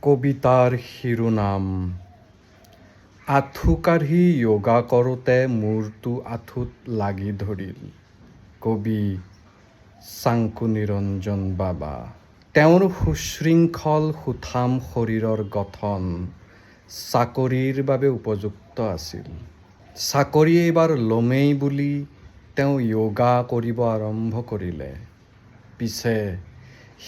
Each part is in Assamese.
কবিতাৰ শিৰোনাম আঁঠু কাঢ়ি য়োগা কৰোঁতে মূৰটো আঁঠুত লাগি ধৰিল। কবি চাংকু নিৰঞ্জন বাবা। তেওঁৰ সুশৃংখল সুঠাম শৰীৰৰ গঠন চাকৰিৰ বাবে উপযুক্ত আছিল। চাকৰি এইবাৰ ল'মেই বুলি তেওঁ য়োগা কৰিব আৰম্ভ কৰিলে। পিছে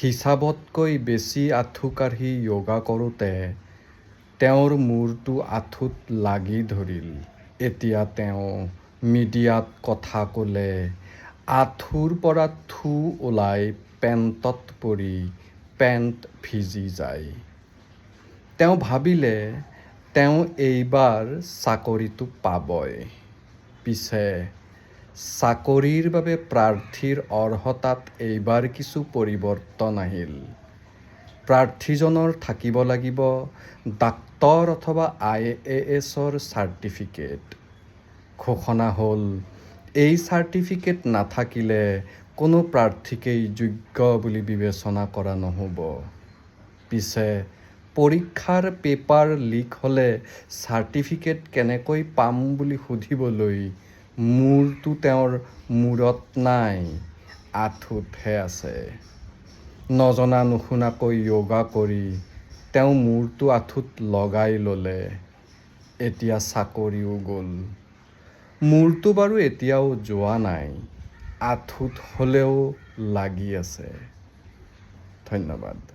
হিচাপতকৈ বেছি আঁঠু কাঢ়ি য়োগা কৰোঁতে তেওঁৰ মূৰটো আঁঠুত লাগি ধৰিল। এতিয়া তেওঁ মিডিয়াত কথা ক'লে আঁঠুৰ পৰা থু ওলাই পেণ্টত পৰি পেণ্ট ভিজি যায়। তেওঁ ভাবিলে তেওঁ এইবাৰ চাকৰিটো পাবই। পিছে চাকৰিৰ বাবে প্ৰাৰ্থীৰ অৰ্হতাত এইবাৰ কিছু পৰিৱৰ্তন আহিল। প্ৰাৰ্থীজনৰ থাকিব লাগিব ডাক্তৰ অথবা IASৰ চাৰ্টিফিকেট। ঘোষণা হ'ল এই চাৰ্টিফিকেট নাথাকিলে কোনো প্ৰাৰ্থীকেই যোগ্য বুলি বিবেচনা কৰা নহ'ব। পিছে পৰীক্ষাৰ পেপাৰ লিক হ'লে চাৰ্টিফিকেট কেনেকৈ পাম বুলি সুধিবলৈ মূৰটো তেওঁৰ মূৰত নাই, আঁঠুতহে আছে। নজনা নুশুনাকৈ য়োগা কৰি তেওঁ মূৰটো আঁঠুত লগাই ল'লে। এতিয়া চাকৰিও গ'ল। মূৰটো বাৰু এতিয়াও যোৱা নাই, আঁঠুত হ'লেও লাগি আছে। ধন্যবাদ।